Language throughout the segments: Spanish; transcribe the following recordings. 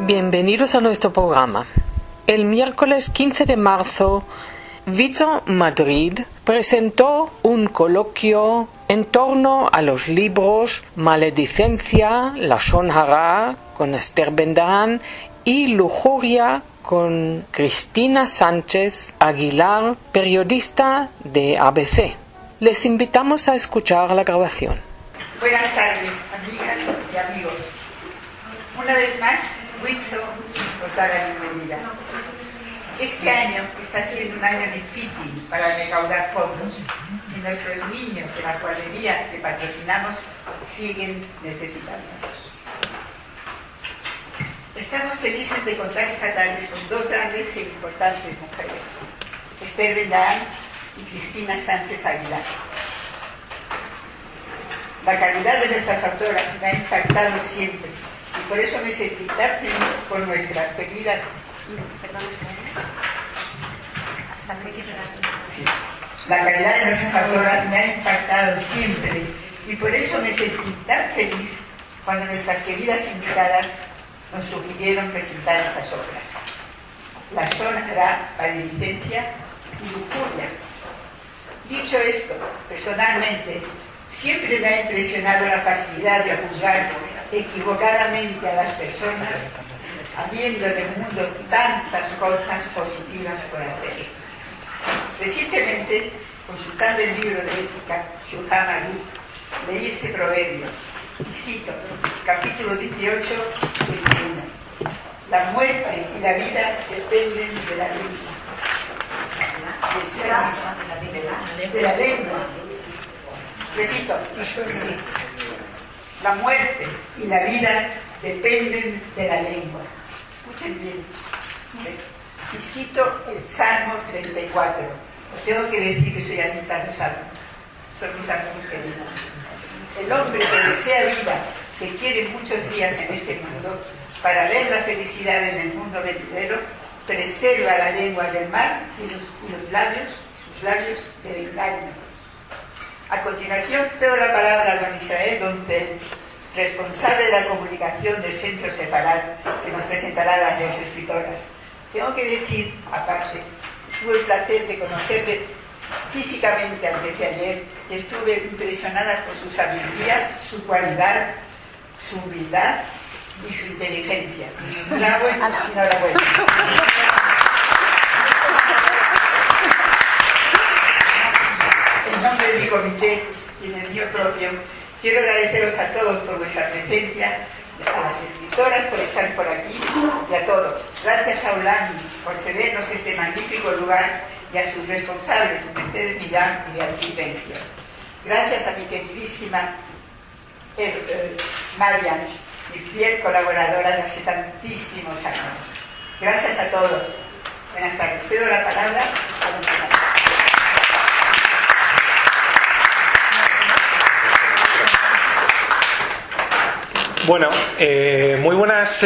Bienvenidos a nuestro programa. El miércoles 15 de marzo, WIZO Madrid presentó un coloquio en torno a los libros Maledicencia, Lashon Hara, con Esther Ben-Dahan, y Lujuria, con Cristina Sánchez Aguilar, periodista de ABC. Les invitamos a escuchar la grabación. Buenas tardes, amigas y amigos. Una vez más, WIZO os da la bienvenida. Este año está siendo un año difícil para recaudar fondos y nuestros niños de las guarderías que patrocinamos siguen necesitándonos. Estamos felices de contar esta tarde con dos grandes e importantes mujeres, Esther Ben-Dahan y Cristina Sánchez Aguilar. La calidad de nuestras autoras me ha impactado siempre y por eso me sentí tan feliz por nuestras queridas. Sí. La calidad de nuestras autoras me ha impactado siempre y por eso me sentí tan feliz cuando nuestras queridas invitadas nos sugirieron presentar estas obras. Lashon Hara, Maledicencia y Lujuria. Dicho esto, personalmente, siempre me ha impresionado la facilidad de juzgar equivocadamente a las personas, habiendo en el mundo tantas cosas positivas por hacer. Recientemente, consultando el libro de ética, Shulchan Aruch, leí este proverbio, y cito, capítulo 18, 21. La muerte y la vida dependen de la lengua. De la lengua. Repito, sí. La muerte y la vida dependen de la lengua. Escuchen bien. Y cito el Salmo 34. Os tengo que decir que soy adicta a los salmos. Son mis amigos queridos. El hombre que desea vida, que quiere muchos días en este mundo, para ver la felicidad en el mundo venidero, preserva la lengua del mal y sus labios del engaño. A continuación, cedo la palabra a don Israel Doncel, responsable de la comunicación del Centro Sefarad, que nos presentará a las dos escritoras. Tengo que decir, aparte, tuve el placer de conocerle físicamente antes de ayer y estuve impresionada por su sabiduría, su cualidad, su humildad y su inteligencia. Enhorabuena. En nombre de mi comité y del mío propio, quiero agradeceros a todos por vuestra presencia, a las escritoras por estar por aquí y a todos. Gracias a Ulani por cedernos este magnífico lugar y a sus responsables, Mercedes Millán y Beatriz Bencio. Gracias a mi queridísima Marian, mi fiel colaboradora de hace tantísimos años. Gracias a todos. Buenas tardes. Cedo la palabra a don Fernando. Bueno, muy buenas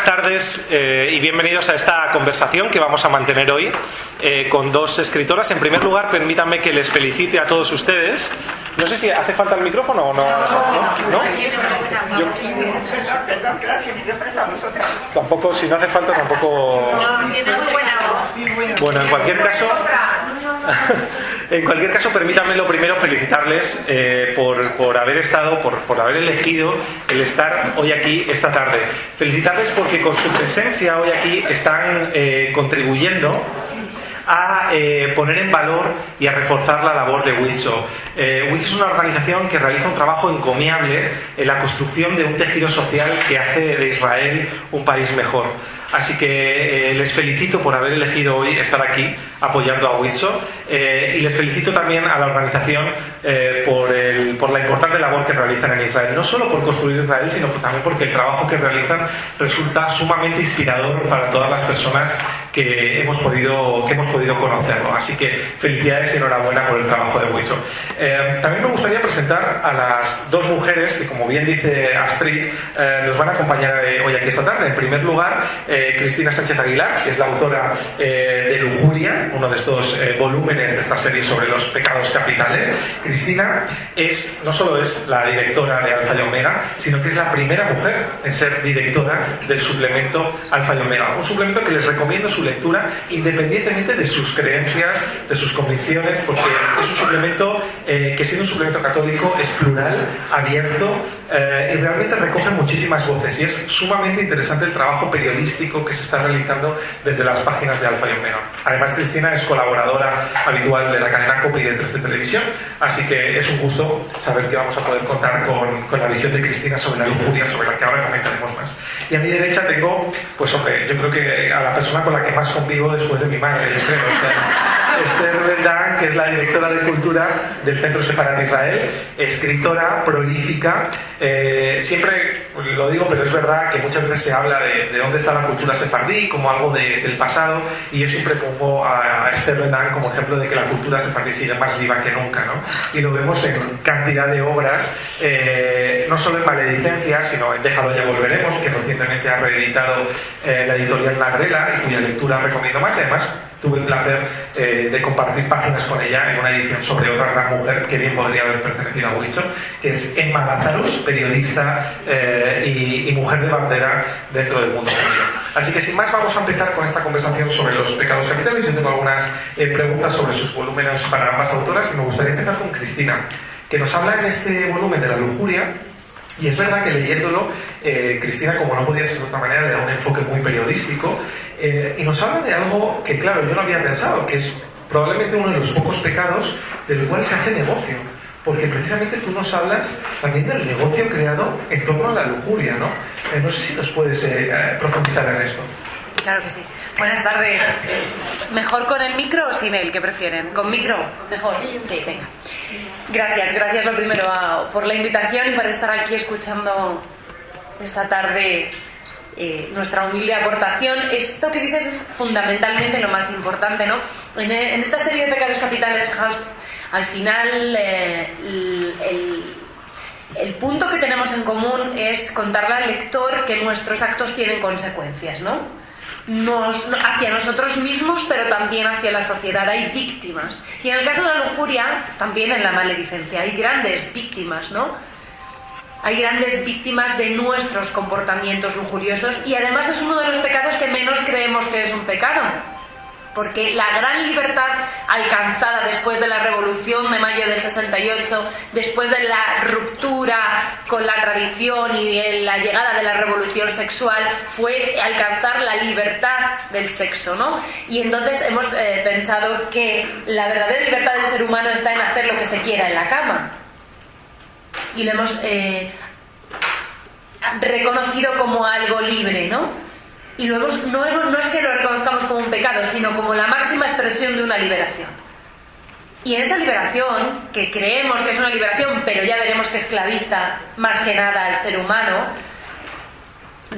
tardes y bienvenidos a esta conversación que vamos a mantener hoy con dos escritoras. En primer lugar, permítanme que les felicite a todos ustedes. No sé si hace falta el micrófono o no. ¿No? Perdón, gracias, micrófono a vosotros. Tampoco, si no hace falta, tampoco. Bueno, en cualquier caso, permítanme lo primero felicitarles por haber estado, por haber elegido el estar hoy aquí esta tarde. Felicitarles porque con su presencia hoy aquí están contribuyendo a poner en valor y a reforzar la labor de WIZO. WIZO es una organización que realiza un trabajo encomiable en la construcción de un tejido social que hace de Israel un país mejor. Así que les felicito por haber elegido hoy estar aquí apoyando a WIZO y les felicito también a la organización por la importante labor que realizan en Israel. No solo por construir Israel, sino también porque el trabajo que realizan resulta sumamente inspirador para todas las personas que hemos podido conocerlo. Así que felicidades y enhorabuena por el trabajo de WIZO. También me gustaría presentar a las dos mujeres que, como bien dice Astrid, nos van a acompañar hoy aquí esta tarde. En primer lugar, Cristina Sánchez Aguilar, que es la autora de Lujuria, uno de estos volúmenes de esta serie sobre los pecados capitales. Cristina no solo es la directora de Alfa y Omega, sino que es la primera mujer en ser directora del suplemento Alfa y Omega. Un suplemento que les recomiendo su lectura independientemente de sus creencias, de sus convicciones, porque es un suplemento que, siendo un suplemento católico, es plural, abierto y realmente recoge muchísimas voces, y es sumamente interesante el trabajo periodístico que se está realizando desde las páginas de Alfa y Omega. Además, Cristina es colaboradora habitual de la cadena COPE y de 13 Televisión, así que es un gusto saber que vamos a poder contar con la visión de Cristina sobre la lujuria, sobre la que ahora comentaremos más. Y a mi derecha tengo, pues hombre, yo creo que a la persona con la que más convivo después de mi madre, yo creo, o sea, Esther Bendán, que es la directora de Cultura del Centro Sefarat Israel, escritora prolífica. Siempre lo digo, pero es verdad que muchas veces se habla de dónde está la cultura sefardí como algo del pasado, y yo siempre pongo a Esther Bendán como ejemplo de que la cultura sefardí sigue más viva que nunca, ¿no? Y lo vemos en cantidad de obras, no solo en Maledicencia, sino en Déjalo ya volveremos, que recientemente ha reeditado la editorial Nadrela, y cuya lectura recomiendo más. Además, tuve el placer de compartir páginas con ella en una edición sobre otra gran mujer que bien podría haber pertenecido a Wilson, que es Emma Lazarus, periodista y mujer de bandera dentro del mundo judío. Así que sin más, vamos a empezar con esta conversación sobre los pecados capitales. Yo tengo algunas preguntas sobre sus volúmenes para ambas autoras, y me gustaría empezar con Cristina, que nos habla en este volumen de la lujuria. Y es verdad que leyéndolo, Cristina, como no podía ser de otra manera, le da un enfoque muy periodístico, y nos habla de algo que, claro, yo no había pensado, que es probablemente uno de los pocos pecados del cual se hace negocio, porque precisamente tú nos hablas también del negocio creado en torno a la lujuria, ¿no? No sé si nos puedes profundizar en esto. Claro que sí. Buenas tardes. ¿Mejor con el micro o sin él? ¿Qué prefieren? ¿Con micro? Mejor. Sí, venga. Gracias lo primero por la invitación y por estar aquí escuchando esta tarde nuestra humilde aportación. Esto que dices es fundamentalmente lo más importante, ¿no? En esta serie de pecados capitales, fijaos, al final el punto que tenemos en común es contarle al lector que nuestros actos tienen consecuencias, ¿no? Hacia nosotros mismos, pero también hacia la sociedad. Hay víctimas, y en el caso de la lujuria, también en la maledicencia, hay grandes víctimas, ¿no? Hay grandes víctimas de nuestros comportamientos lujuriosos, y además es uno de los pecados que menos creemos que es un pecado, porque la gran libertad alcanzada después de la Revolución de Mayo del 68, después de la ruptura con la tradición y de la llegada de la revolución sexual, fue alcanzar la libertad del sexo, ¿no? Y entonces hemos pensado que la verdadera libertad del ser humano está en hacer lo que se quiera en la cama, y lo hemos reconocido como algo libre, ¿no? Y no es que lo reconozcamos como un pecado, sino como la máxima expresión de una liberación. Y en esa liberación, que creemos que es una liberación, pero ya veremos que esclaviza más que nada al ser humano,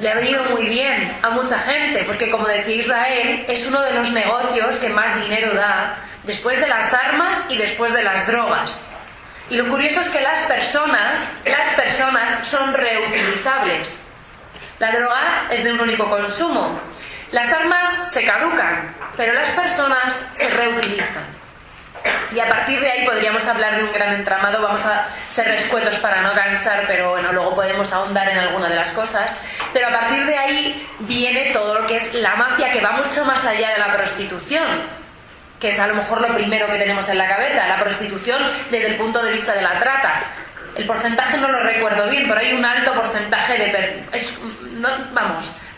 le ha venido muy bien a mucha gente, porque, como decía Israel, es uno de los negocios que más dinero da, después de las armas y después de las drogas. Y lo curioso es que las personas son reutilizables. La droga es de un único consumo. Las armas se caducan, pero las personas se reutilizan. Y a partir de ahí podríamos hablar de un gran entramado. Vamos a ser escuetos para no cansar, pero bueno, luego podemos ahondar en alguna de las cosas. Pero a partir de ahí viene todo lo que es la mafia, que va mucho más allá de la prostitución, que es a lo mejor lo primero que tenemos en la cabeza. La prostitución desde el punto de vista de la trata. El porcentaje no lo recuerdo bien, pero hay un alto porcentaje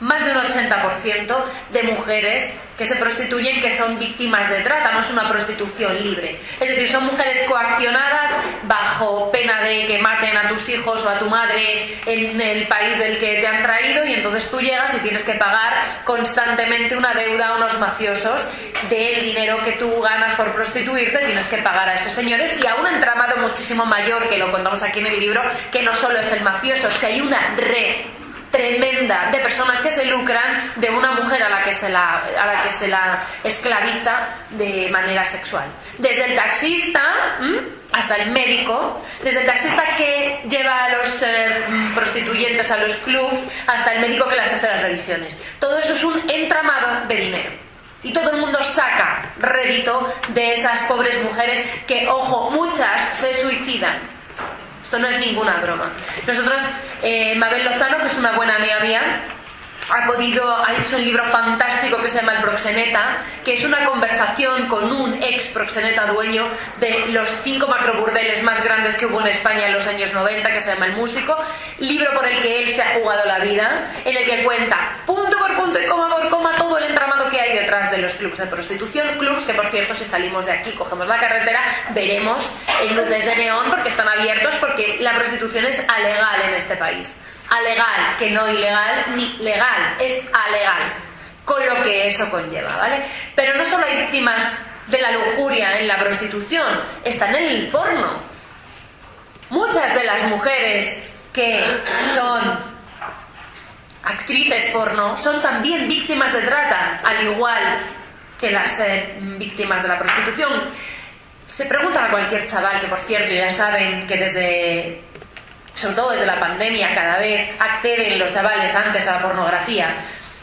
más de un 80% de mujeres que se prostituyen que son víctimas de trata. No es una prostitución libre, es decir, son mujeres coaccionadas bajo pena de que maten a tus hijos o a tu madre en el país del que te han traído, y entonces tú llegas y tienes que pagar constantemente una deuda a unos mafiosos del dinero que tú ganas por prostituirte. Tienes que pagar a esos señores, y a un entramado muchísimo mayor, que lo contamos aquí en el libro, que no solo es el mafioso, es que hay una red tremenda de personas que se lucran de una mujer a la que se la esclaviza de manera sexual. Desde el taxista hasta el médico, desde el taxista que lleva a los prostituyentes a los clubs hasta el médico que las hace las revisiones. Todo eso es un entramado de dinero. Y todo el mundo saca rédito de esas pobres mujeres que, ojo, muchas se suicidan. Esto no es ninguna broma. Nosotros, Mabel Lozano, que es una buena amiga mía, ha hecho un libro fantástico que se llama El Proxeneta, que es una conversación con un ex proxeneta dueño de los 5 macroburdeles más grandes que hubo en España en los años 90, que se llama El Músico, libro por el que él se ha jugado la vida, en el que cuenta punto por punto y coma por coma todo el entramado que hay detrás de los clubs de prostitución, clubs que, por cierto, si salimos de aquí, cogemos la carretera, veremos en luces de neón porque están abiertos, porque la prostitución es alegal en este país. Alegal, que no ilegal ni legal, es alegal, con lo que eso conlleva, ¿vale? Pero no solo hay víctimas de la lujuria en la prostitución, están en el porno. Muchas de las mujeres que son actrices porno son también víctimas de trata, al igual que las víctimas de la prostitución. Se pregunta a cualquier chaval, que por cierto ya saben que sobre todo desde la pandemia, cada vez acceden los chavales antes a la pornografía.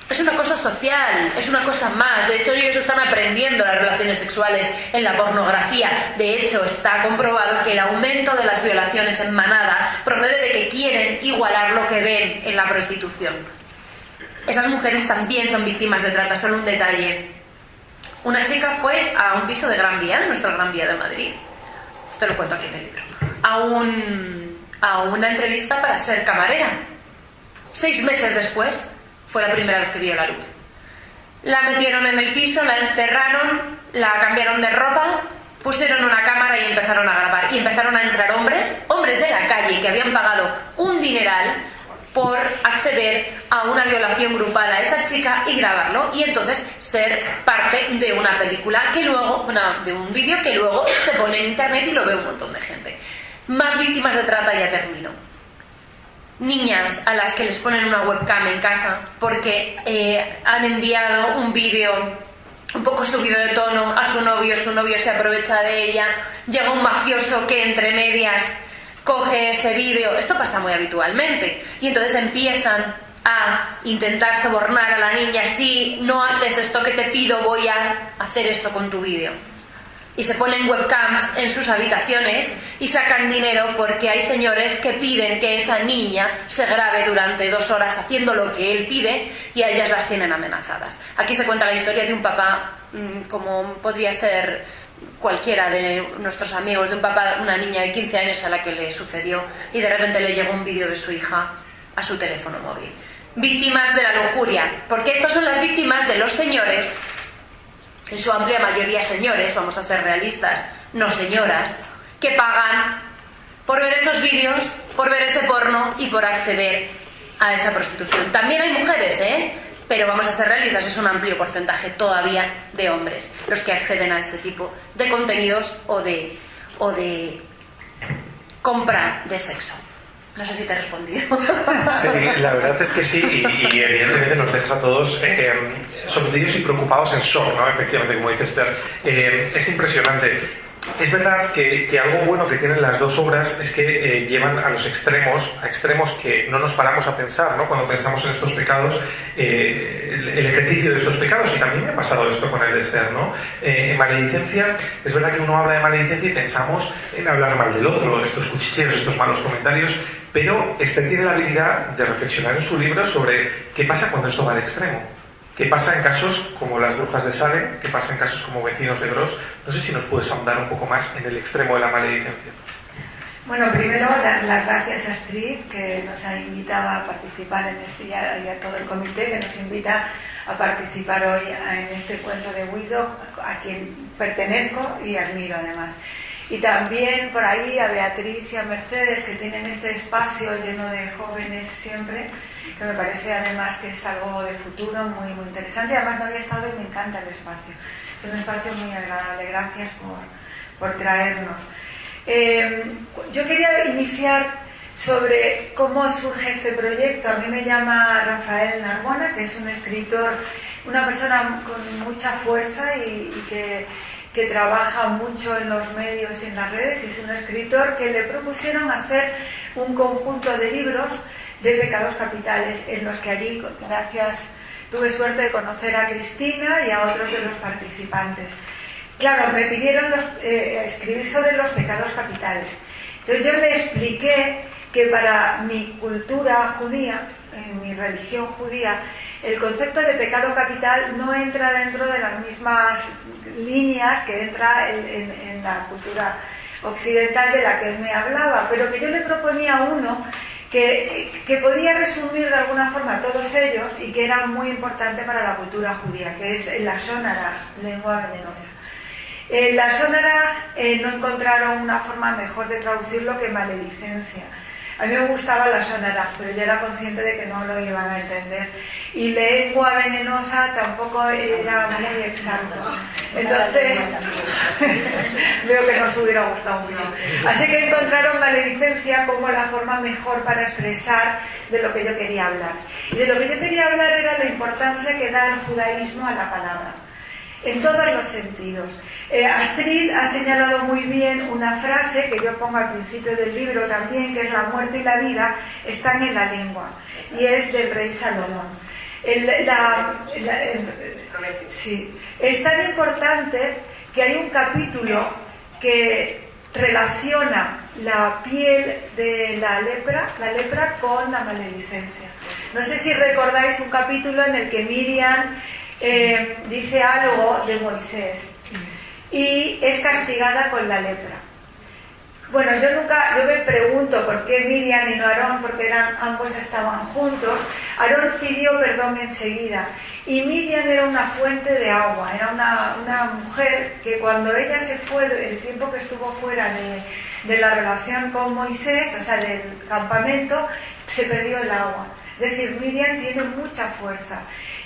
Es una cosa social, es una cosa más. De hecho, ellos están aprendiendo las relaciones sexuales en la pornografía. De hecho, está comprobado que el aumento de las violaciones en manada procede de que quieren igualar lo que ven en la prostitución. Esas mujeres también son víctimas de trata. Solo un detalle. Una chica fue a un piso de Gran Vía, de nuestra Gran Vía de Madrid. Esto lo cuento aquí en el libro. A una entrevista para ser camarera. 6 meses después fue la primera vez que vio la luz. La metieron en el piso, la encerraron, la cambiaron de ropa, pusieron una cámara y empezaron a grabar. Y empezaron a entrar hombres de la calle que habían pagado un dineral por acceder a una violación grupal a esa chica y grabarlo, y entonces ser parte de una película que luego, de un vídeo que luego se pone en internet y lo ve un montón de gente. Más víctimas de trata, ya termino. Niñas a las que les ponen una webcam en casa porque han enviado un vídeo un poco subido de tono a su novio se aprovecha de ella, llega un mafioso que entre medias coge ese vídeo. Esto pasa muy habitualmente y entonces empiezan a intentar sobornar a la niña: si no haces esto que te pido, voy a hacer esto con tu vídeo. Y se ponen webcams en sus habitaciones y sacan dinero porque hay señores que piden que esa niña se grabe durante 2 horas haciendo lo que él pide, y a ellas las tienen amenazadas. Aquí se cuenta la historia de un papá, como podría ser cualquiera de nuestros amigos, de un papá, una niña de 15 años a la que le sucedió, y de repente le llegó un vídeo de su hija a su teléfono móvil. Víctimas de la lujuria, porque estas son las víctimas de los señores, en su amplia mayoría señores, vamos a ser realistas, no señoras, que pagan por ver esos vídeos, por ver ese porno y por acceder a esa prostitución. También hay mujeres, pero vamos a ser realistas, es un amplio porcentaje todavía de hombres los que acceden a este tipo de contenidos o de compra de sexo. No sé si te he respondido. Sí, la verdad es que sí, y evidentemente nos dejas a todos sorprendidos y preocupados en shock, ¿no? Efectivamente, como dice Esther. Es impresionante. Es verdad que algo bueno que tienen las dos obras es que llevan a los extremos, a extremos que no nos paramos a pensar, ¿no? Cuando pensamos en estos pecados, el ejercicio de estos pecados, y también me ha pasado esto con el de Esther, ¿no? En maledicencia, es verdad que uno habla de maledicencia y pensamos en hablar mal del otro, estos cuchicheos, estos malos comentarios, pero Esther tiene la habilidad de reflexionar en su libro sobre qué pasa cuando esto va al extremo. ¿Qué pasa en casos como las brujas de Salem? ¿Qué pasa en casos como Vecinos de Gros? No sé si nos puedes ahondar un poco más en el extremo de la maledicencia. Bueno, primero dar las gracias a Astrid, que nos ha invitado a participar en este, y a todo el comité que nos invita a participar hoy en este encuentro de WIDOC, a quien pertenezco y admiro además. Y también por ahí a Beatriz y a Mercedes, que tienen este espacio lleno de jóvenes siempre, que me parece además que es algo de futuro muy, muy interesante. Además no había estado y me encanta el espacio. Es un espacio muy agradable. Gracias por traernos. Yo quería iniciar sobre cómo surge este proyecto. A mí me llama Rafael Narbona, que es un escritor, una persona con mucha fuerza y que trabaja mucho en los medios y en las redes, y es un escritor que le propusieron hacer un conjunto de libros de pecados capitales, en los que allí, tuve suerte de conocer a Cristina y a otros de los participantes. Claro, me pidieron escribir sobre los pecados capitales. Entonces yo le expliqué que para mi cultura judía, en mi religión judía, el concepto de pecado capital no entra dentro de las mismas líneas que entra en la cultura occidental de la que él me hablaba, pero que yo le proponía uno que podía resumir de alguna forma todos ellos y que era muy importante para la cultura judía, que es el lashon hara, lengua venenosa. El lashon hara no encontraron una forma mejor de traducirlo que maledicencia. A mí me gustaba la sonara, pero yo era consciente de que no lo iban a entender. Y lengua venenosa tampoco era muy exacto. Entonces, veo que nos hubiera gustado mucho. Así que encontraron maledicencia como la forma mejor para expresar de lo que yo quería hablar. Y de lo que yo quería hablar era la importancia que da el judaísmo a la palabra, en todos los sentidos. Astrid ha señalado muy bien una frase que yo pongo al principio del libro también, que es: la muerte y la vida están en la lengua, y es del rey Salomón. Sí, es tan importante que hay un capítulo que relaciona la piel de la lepra con la maledicencia. No sé si recordáis un capítulo en el que Miriam dice algo de Moisés y es castigada con la lepra. Bueno, yo me pregunto por qué Miriam y no Aarón, porque ambos estaban juntos. Aarón pidió perdón enseguida, y Miriam era una fuente de agua, era una mujer que cuando ella se fue, el tiempo que estuvo fuera de la relación con Moisés, o sea, del campamento, se perdió el agua. Es decir, Miriam tiene mucha fuerza.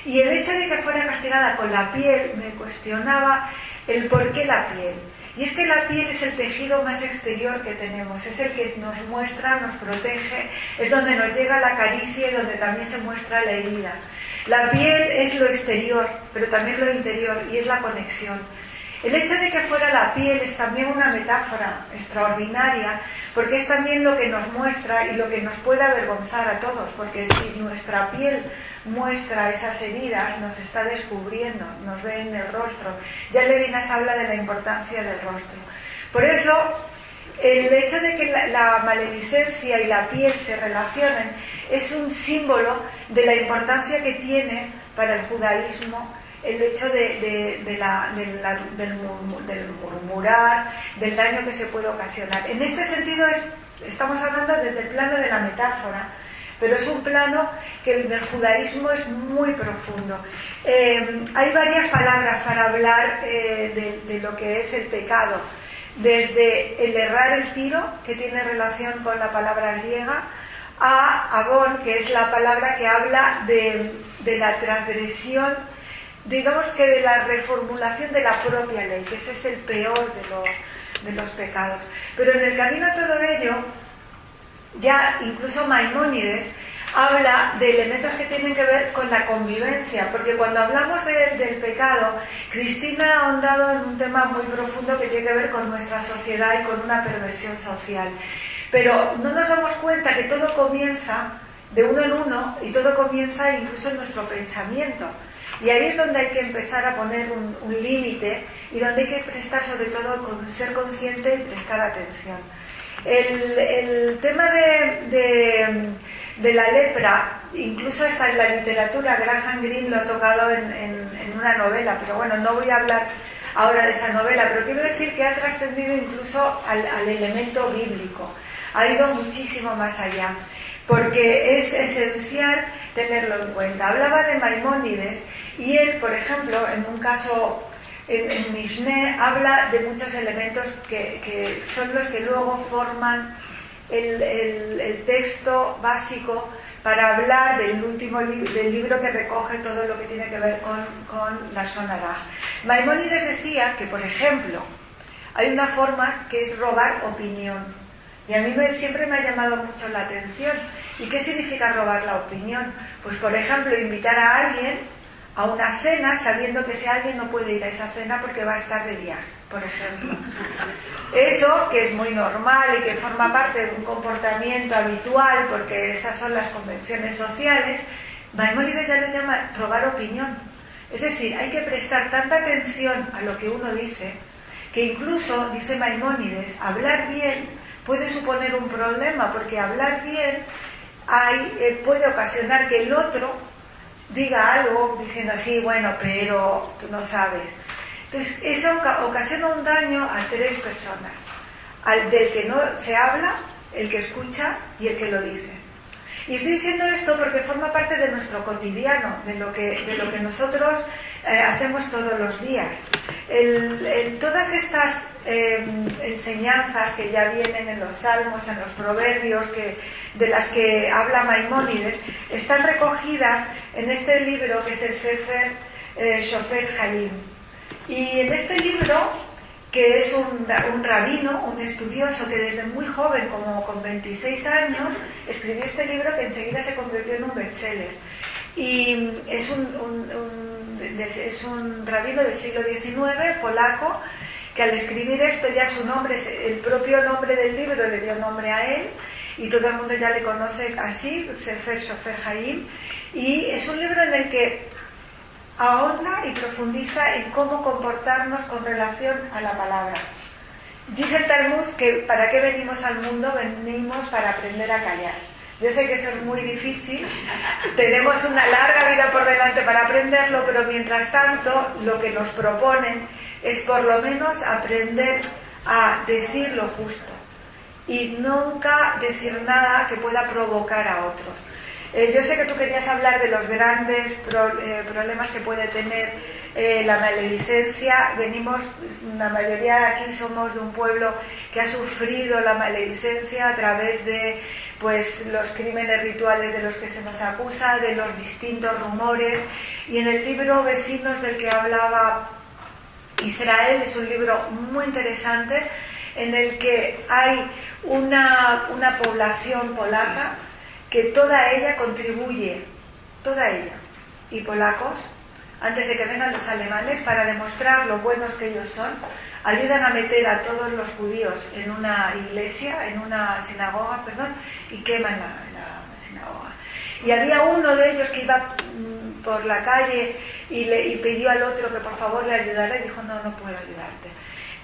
Y el hecho de que fuera castigada con la piel me cuestionaba el por qué la piel. Y es que la piel es el tejido más exterior que tenemos, es el que nos muestra, nos protege, es donde nos llega la caricia y donde también se muestra la herida. La piel es lo exterior, pero también lo interior, y es la conexión. El hecho de que fuera la piel es también una metáfora extraordinaria, porque es también lo que nos muestra y lo que nos puede avergonzar a todos, porque si nuestra piel muestra esas heridas, nos está descubriendo, nos ve en el rostro. Ya Levinas habla de la importancia del rostro. Por eso, el hecho de que la maledicencia y la piel se relacionen es un símbolo de la importancia que tiene para el judaísmo el hecho del murmurar, del daño que se puede ocasionar. En este sentido estamos hablando desde el plano de la metáfora, pero es un plano que en el judaísmo es muy profundo. Hay varias palabras para hablar de lo que es el pecado, desde el errar el tiro, que tiene relación con la palabra griega, a avon, que es la palabra que habla de la transgresión, digamos que de la reformulación de la propia ley, que ese es el peor de los pecados. Pero en el camino a todo ello, ya incluso Maimónides habla de elementos que tienen que ver con la convivencia, porque cuando hablamos del pecado, Cristina ha ahondado en un tema muy profundo que tiene que ver con nuestra sociedad y con una perversión social. Pero no nos damos cuenta que todo comienza de uno en uno, y todo comienza incluso en nuestro pensamiento. Y ahí es donde hay que empezar a poner un límite, y donde hay que prestar, sobre todo, ser consciente y prestar atención. El tema de la lepra, incluso hasta en la literatura, Graham Greene lo ha tocado en una novela, pero bueno, no voy a hablar ahora de esa novela, pero quiero decir que ha trascendido incluso al elemento bíblico, ha ido muchísimo más allá, porque es esencial tenerlo en cuenta. Hablaba de Maimónides, y él, por ejemplo, en un caso, en Mishneh, habla de muchos elementos que son los que luego forman el texto básico para hablar del último del libro que recoge todo lo que tiene que ver con la lashon hara. Maimónides decía que, por ejemplo, hay una forma que es robar opinión. Y a mí siempre me ha llamado mucho la atención. ¿Y qué significa robar la opinión? Pues, por ejemplo, invitar a alguien a una cena sabiendo que ese alguien no puede ir a esa cena porque va a estar de viaje, por ejemplo. Eso, que es muy normal y que forma parte de un comportamiento habitual, porque esas son las convenciones sociales, Maimónides ya lo llama robar opinión. Es decir, hay que prestar tanta atención a lo que uno dice, que incluso, dice Maimónides, hablar bien puede suponer un problema, porque hablar bien puede ocasionar que el otro diga algo diciendo así, bueno, pero tú no sabes. Entonces, eso ocasiona un daño a 3 personas: del que no se habla, el que escucha y el que lo dice. Y estoy diciendo esto porque forma parte de nuestro cotidiano, de lo que nosotros hacemos todos los días. Todas estas enseñanzas que ya vienen en los salmos, en los proverbios, de las que habla Maimónides, están recogidas en este libro que es el Sefer Shofet Hayim. Y en este libro, que es un rabino, un estudioso que desde muy joven, como con 26 años, escribió este libro que enseguida se convirtió en un bestseller. Y es un rabino del siglo XIX, polaco, que al escribir esto ya su nombre, el propio nombre del libro le dio nombre a él, y todo el mundo ya le conoce así, Sefer Shofet Hayim. Y es un libro en el que ahonda y profundiza en cómo comportarnos con relación a la palabra. Dice el Talmud que ¿para qué venimos al mundo? Venimos para aprender a callar. Yo sé que eso es muy difícil, tenemos una larga vida por delante para aprenderlo, pero mientras tanto lo que nos proponen es por lo menos aprender a decir lo justo y nunca decir nada que pueda provocar a otros. Yo sé que tú querías hablar de los grandes problemas que puede tener la maledicencia. La mayoría de aquí somos de un pueblo que ha sufrido la maledicencia a través de los crímenes rituales de los que se nos acusa, de los distintos rumores. Y en el libro Vecinos, del que hablaba Israel, es un libro muy interesante en el que hay una población polaca que toda ella contribuye, toda ella, y polacos, antes de que vengan los alemanes, para demostrar lo buenos que ellos son, ayudan a meter a todos los judíos en una iglesia, en una sinagoga, y queman la sinagoga. Y había uno de ellos que iba por la calle y pidió al otro que por favor le ayudara, y dijo, no puedo ayudarte.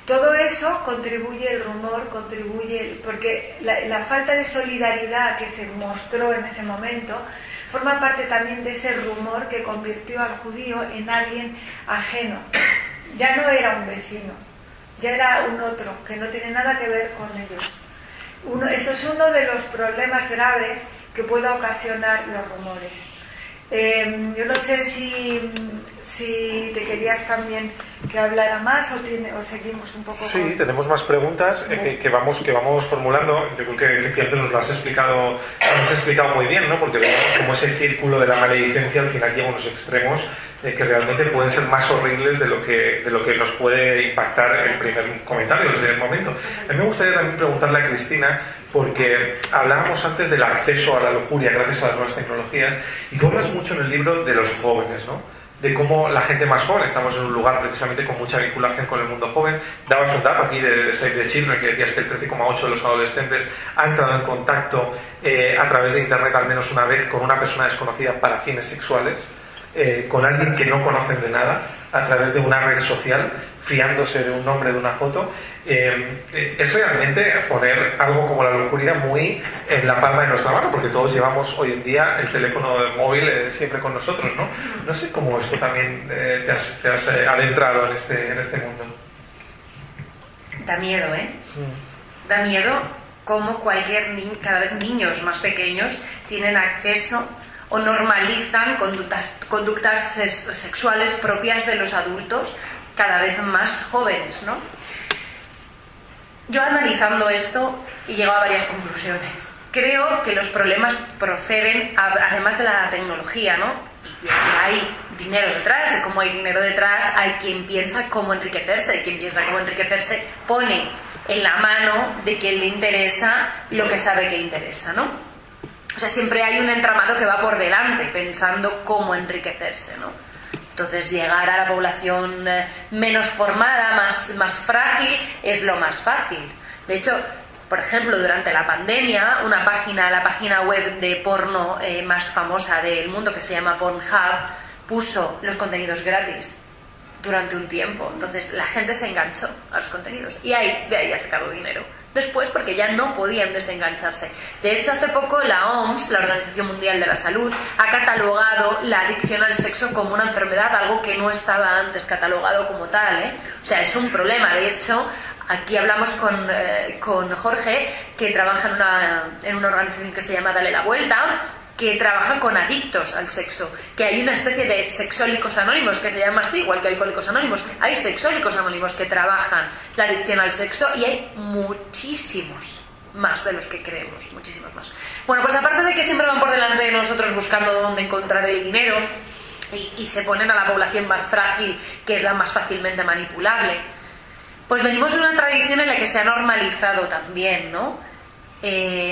Todo eso contribuye, el rumor contribuye, porque la falta de solidaridad que se mostró en ese momento forma parte también de ese rumor que convirtió al judío en alguien ajeno. Ya no era un vecino, ya era un otro, que no tiene nada que ver con ellos. Eso es uno de los problemas graves que pueda ocasionar los rumores. Yo no sé si te querías también que hablara más o seguimos un poco. Sí, tenemos más preguntas que vamos formulando. Yo creo que efectivamente nos las has explicado muy bien, ¿no? Porque vemos como ese círculo de la maledicencia al final lleva unos extremos que realmente pueden ser más horribles de lo que nos puede impactar el primer comentario, el primer momento. A mí me gustaría también preguntarle a Cristina, porque hablábamos antes del acceso a la lujuria gracias a las nuevas tecnologías, y tú hablas mucho en el libro de los jóvenes, ¿no? De cómo la gente más joven, estamos en un lugar precisamente con mucha vinculación con el mundo joven. Dabas un dato aquí de Save the Children que decías que el 13,8% de los adolescentes ha entrado en contacto a través de internet al menos una vez con una persona desconocida para fines sexuales, con alguien que no conocen de nada, a través de una red social, fiándose de un nombre, de una foto. Es realmente poner algo como la lujuria muy en la palma de nuestra mano, porque todos llevamos hoy en día el teléfono móvil siempre con nosotros, ¿no? No sé cómo esto también te has adentrado en este mundo. Da miedo, ¿eh? Sí. Da miedo cómo cada vez niños más pequeños tienen acceso o normalizan conductas sexuales propias de los adultos cada vez más jóvenes, ¿no? Yo analizando esto he llegado a varias conclusiones. Creo que los problemas proceden, además de la tecnología, ¿no? Y hay dinero detrás, y como hay dinero detrás, hay quien piensa cómo enriquecerse, y quien piensa cómo enriquecerse pone en la mano de quien le interesa lo que sabe que interesa, ¿no? O sea, siempre hay un entramado que va por delante pensando cómo enriquecerse, ¿no? Entonces, llegar a la población menos formada, más frágil, es lo más fácil. De hecho, por ejemplo, durante la pandemia, la página web de porno más famosa del mundo, que se llama Pornhub, puso los contenidos gratis durante un tiempo. Entonces la gente se enganchó a los contenidos y de ahí ha sacado dinero. Después, porque ya no podían desengancharse. De hecho, hace poco la OMS, la Organización Mundial de la Salud, ha catalogado la adicción al sexo como una enfermedad, algo que no estaba antes catalogado como tal, ¿eh? O sea, es un problema. De hecho, aquí hablamos con Jorge, que trabaja en una organización que se llama Dale la Vuelta, que trabaja con adictos al sexo, que hay una especie de sexólicos anónimos, que se llama así, igual que alcohólicos anónimos. Hay sexólicos anónimos que trabajan la adicción al sexo y hay muchísimos más de los que creemos, muchísimos más. Bueno, pues aparte de que siempre van por delante de nosotros buscando dónde encontrar el dinero y se ponen a la población más frágil, que es la más fácilmente manipulable, pues venimos de una tradición en la que se ha normalizado también, ¿no?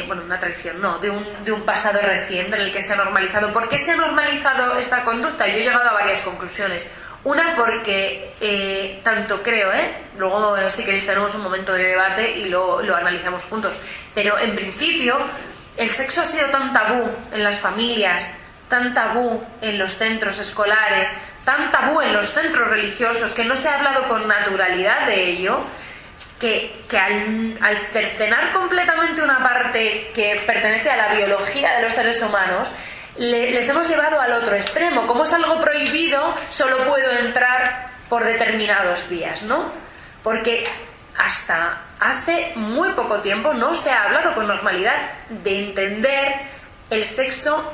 Bueno, una tradición no, de un pasado reciente en el que se ha normalizado. ¿Por qué se ha normalizado esta conducta? Yo he llegado a varias conclusiones. Una, porque tanto creo, luego si queréis tenemos un momento de debate y lo analizamos juntos, pero en principio el sexo ha sido tan tabú en las familias, tan tabú en los centros escolares, tan tabú en los centros religiosos, que no se ha hablado con naturalidad de ello, que al cercenar completamente una parte que pertenece a la biología de los seres humanos, les hemos llevado al otro extremo. Como es algo prohibido, solo puedo entrar por determinados días, ¿no? Porque hasta hace muy poco tiempo no se ha hablado con normalidad de entender el sexo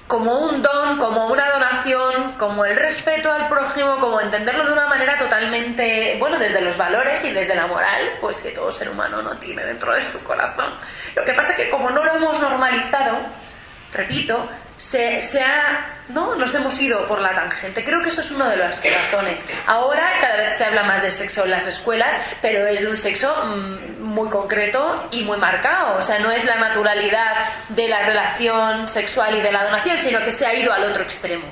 como un don, como una donación, como el respeto al prójimo, como entenderlo de una manera totalmente, bueno, desde los valores y desde la moral, pues que todo ser humano no tiene dentro de su corazón. Lo que pasa es que como no lo hemos normalizado, repito, nos hemos ido por la tangente. Creo que eso es una de las razones. Ahora cada vez se habla más de sexo en las escuelas, pero es de un sexo muy concreto y muy marcado. O sea, no es la naturalidad de la relación sexual y de la donación, sino que se ha ido al otro extremo.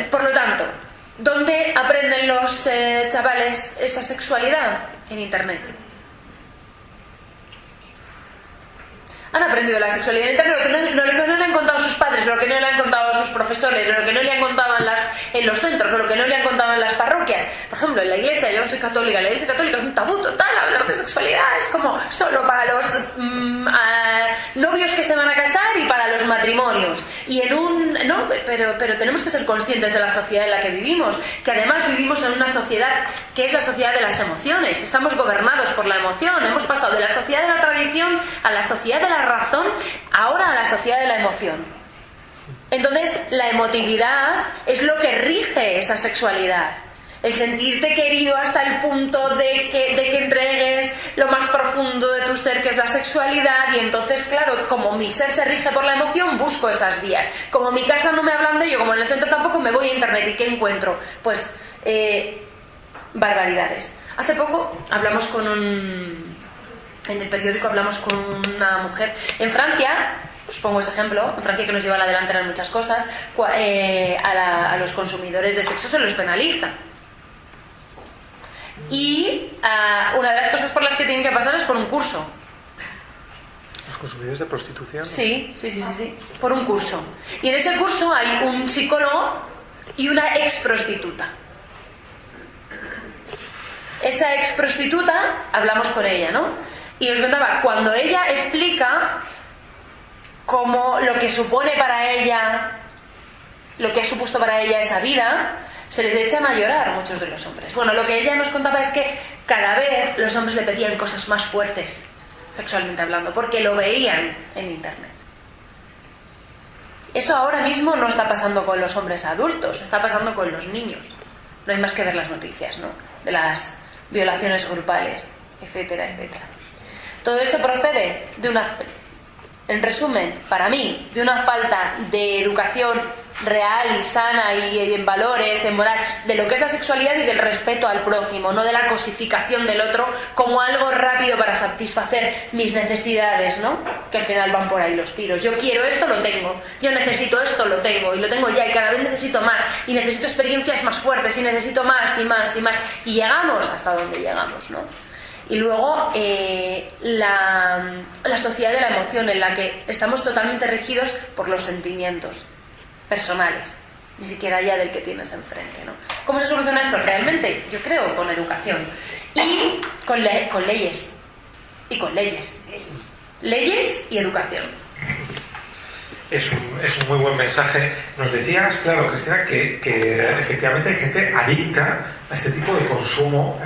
Por lo tanto, ¿dónde aprenden los chavales esa sexualidad? En Internet. Han aprendido la sexualidad en Internet, lo que no le han contado sus padres, lo que no le han contado sus profesores, lo que no le han contado en los centros, o lo que no le han contado en las parroquias. Por ejemplo, en la iglesia, yo soy católica, la iglesia católica es un tabú total hablar de sexualidad, es como solo para los novios que se van a casar y para los matrimonios. Y pero tenemos que ser conscientes de la sociedad en la que vivimos, que además vivimos en una sociedad que es la sociedad de las emociones. Estamos gobernados por la emoción, hemos pasado de la sociedad de la tradición a la sociedad de la razón, ahora a la sociedad de la emoción. Entonces, la emotividad es lo que rige esa sexualidad. El sentirte querido hasta el punto de que entregues lo más profundo de tu ser, que es la sexualidad, y entonces, claro, como mi ser se rige por la emoción, busco esas vías. Como mi casa no me hablan de ello, como en el centro tampoco, me voy a Internet. ¿Y qué encuentro? Pues barbaridades. Hace poco hablamos en el periódico hablamos con una mujer en Francia, os pongo ese ejemplo, en Francia, que nos lleva a la delantera en muchas cosas, a los consumidores de sexo se los penaliza. Y una de las cosas por las que tienen que pasar es por un curso. ¿Los consumidores de prostitución? Sí, por un curso. Y en ese curso hay un psicólogo y una ex prostituta. Esa ex prostituta, hablamos con ella, ¿no? Y os contaba, cuando ella explica cómo lo que supone para ella, lo que ha supuesto para ella esa vida, se les echan a llorar muchos de los hombres. Bueno, lo que ella nos contaba es que cada vez los hombres le pedían cosas más fuertes, sexualmente hablando, porque lo veían en Internet. Eso ahora mismo no está pasando con los hombres adultos, está pasando con los niños. No hay más que ver las noticias, ¿no? De las violaciones grupales, etcétera, etcétera. Todo esto procede en resumen, para mí, de una falta de educación real y sana y en valores, en moral, de lo que es la sexualidad y del respeto al prójimo, no de la cosificación del otro como algo rápido para satisfacer mis necesidades, ¿no? Que al final van por ahí los tiros. Yo quiero esto, lo tengo. Yo necesito esto, lo tengo. Y lo tengo ya. Y cada vez necesito más. Y necesito experiencias más fuertes. Y necesito más y más y más. Y llegamos hasta donde llegamos, ¿no? Y luego la sociedad de la emoción, en la que estamos totalmente regidos por los sentimientos personales, ni siquiera ya del que tienes enfrente, ¿no? ¿Cómo se soluciona eso? Realmente, yo creo, con educación y con leyes. Y con leyes y educación. Es un muy buen mensaje. Nos decías, claro, Cristina, que efectivamente hay gente adicta a este tipo de consumo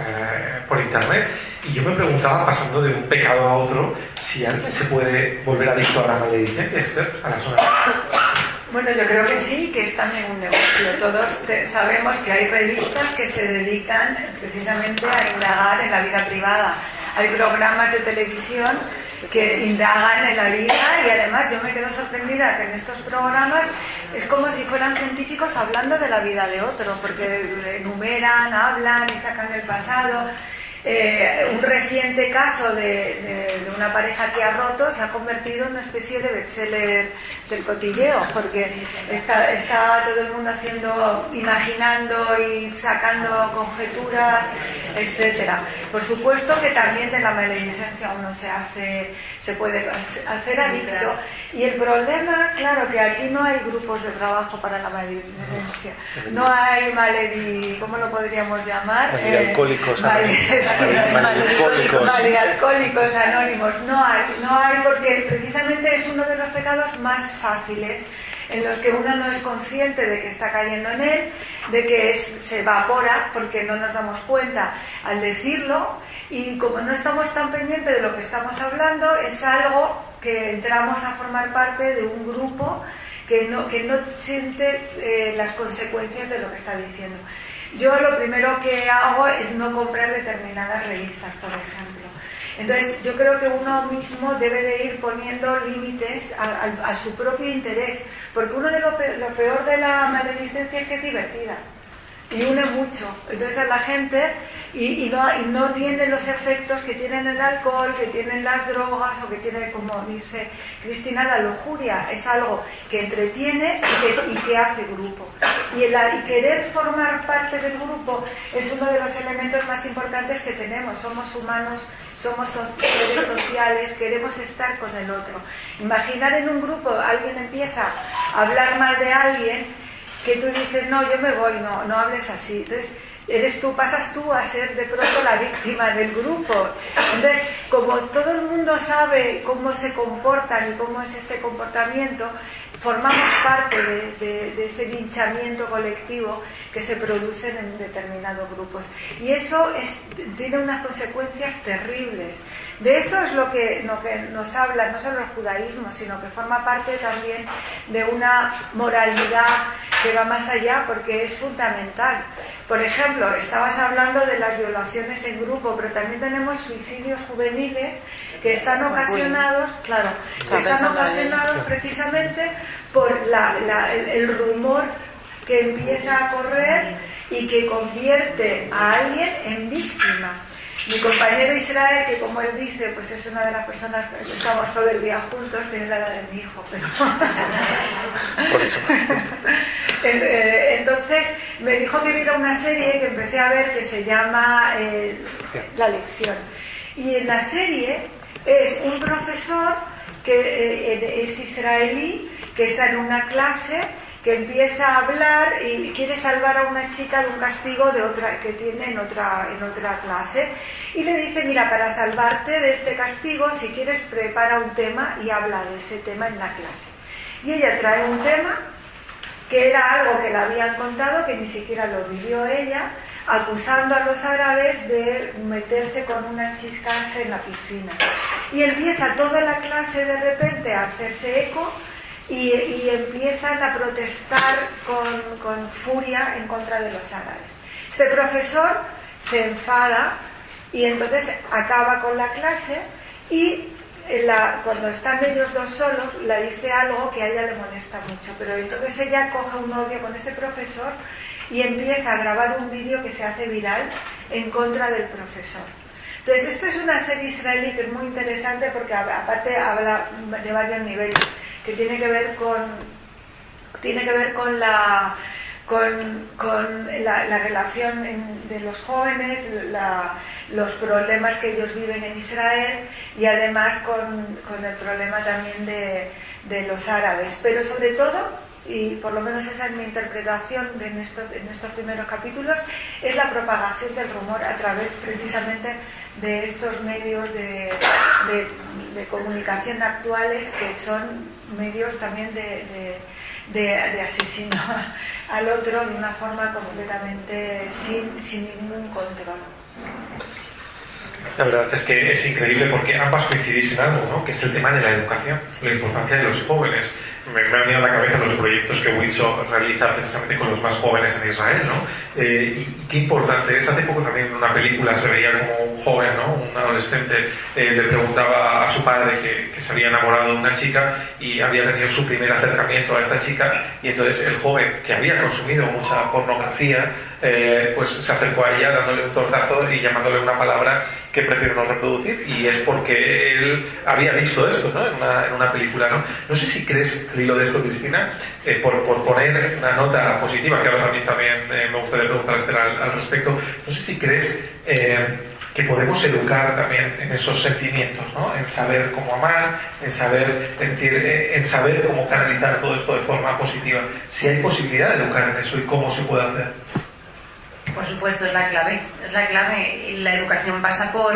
por internet. Y yo me preguntaba, pasando de un pecado a otro, si alguien se puede volver adicto a la maledicencia, Esther, a la zona. Bueno, yo creo que sí, que es también un negocio. Todos sabemos que hay revistas que se dedican precisamente a indagar en la vida privada. Hay programas de televisión que indagan en la vida, y además yo me quedo sorprendida que en estos programas es como si fueran científicos hablando de la vida de otro, porque enumeran, hablan y sacan el pasado. Un reciente caso de una pareja que ha roto se ha convertido en una especie de bestseller del cotilleo, porque está todo el mundo imaginando y sacando conjeturas, etcétera. Por supuesto que también de la maledicencia uno se puede hacer adicto, y el problema, claro, que aquí no hay grupos de trabajo para la maledicencia, no hay ¿cómo lo podríamos llamar? Alcohólicos Alcohólicos anónimos. No hay, porque precisamente es uno de los pecados más fáciles, en los que uno no es consciente de que está cayendo en él, de que se evapora porque no nos damos cuenta al decirlo, y como no estamos tan pendientes de lo que estamos hablando, es algo que entramos a formar parte de un grupo que no siente las consecuencias de lo que está diciendo. Yo lo primero que hago es no comprar determinadas revistas, por ejemplo. Entonces, yo creo que uno mismo debe de ir poniendo límites a su propio interés, porque uno de lo peor de la maledicencia es que es divertida y une mucho. Entonces a la gente y no tiene los efectos que tienen el alcohol, que tienen las drogas, o que tiene, como dice Cristina, la lujuria. Es algo que entretiene y que hace grupo. Y querer formar parte del grupo es uno de los elementos más importantes que tenemos. Somos humanos, somos seres sociales, queremos estar con el otro. Imaginar en un grupo, alguien empieza a hablar mal de alguien, que tú dices, no, yo me voy, no hables así. Entonces, pasas tú a ser de pronto la víctima del grupo. Entonces, como todo el mundo sabe cómo se comportan y cómo es este comportamiento, formamos parte de ese linchamiento colectivo que se produce en determinados grupos. Y eso tiene unas consecuencias terribles. De eso es lo que nos habla no solo el judaísmo, sino que forma parte también de una moralidad que va más allá, porque es fundamental. Por ejemplo, estabas hablando de las violaciones en grupo, pero también tenemos suicidios juveniles que están ocasionados, precisamente por el rumor que empieza a correr y que convierte a alguien en víctima. Mi compañero Israel, que como él dice, pues es una de las personas que estamos todo el día juntos, tiene la edad de mi hijo, pero... Por eso. Entonces me dijo que viera una serie que empecé a ver que se llama La Lección. Y en la serie es un profesor que es israelí, que está en una clase, que empieza a hablar y quiere salvar a una chica de un castigo que tiene en otra clase, y le dice, mira, para salvarte de este castigo, si quieres, prepara un tema y habla de ese tema en la clase. Y ella trae un tema que era algo que le habían contado, que ni siquiera lo vivió ella, acusando a los árabes de meterse con una chica en la piscina. Y empieza toda la clase de repente a hacerse eco y empiezan a protestar con furia en contra de los árabes. Este profesor se enfada y entonces acaba con la clase y cuando están ellos dos solos, le dice algo que a ella le molesta mucho, pero entonces ella coge un odio con ese profesor y empieza a grabar un vídeo que se hace viral en contra del profesor. Entonces, esto es una serie israelí que es muy interesante porque aparte habla de varios niveles, que tiene que ver con la relación de los jóvenes, los problemas que ellos viven en Israel y además con el problema también de los árabes. Pero sobre todo, y por lo menos esa es mi interpretación en estos primeros capítulos, es la propagación del rumor a través precisamente de estos medios de comunicación actuales, que son medios también de asesino al otro de una forma completamente sin ningún control. La verdad es que es increíble porque ambas coincidís en algo, ¿no? Que es el tema de la educación, la importancia de los jóvenes. Me han venido a la cabeza los proyectos que Wizo realiza precisamente con los más jóvenes en Israel, ¿no? Y qué importante es. Hace poco también en una película se veía como un joven, ¿no? Un adolescente le preguntaba a su padre que se había enamorado de una chica y había tenido su primer acercamiento a esta chica, y entonces el joven, que había consumido mucha pornografía, pues se acercó a ella dándole un tortazo y llamándole una palabra que prefiero no reproducir, y es porque él había visto esto, ¿no? En una película, ¿no? No sé si crees, al hilo de esto, Cristina, por poner una nota positiva, que ahora también me gustaría preguntar a Esther al respecto, no sé si crees que podemos educar también en esos sentimientos, ¿no? En saber cómo amar, en saber cómo canalizar todo esto de forma positiva. Si hay posibilidad de educar en eso y cómo se puede hacer. Por supuesto, es la clave. La educación pasa por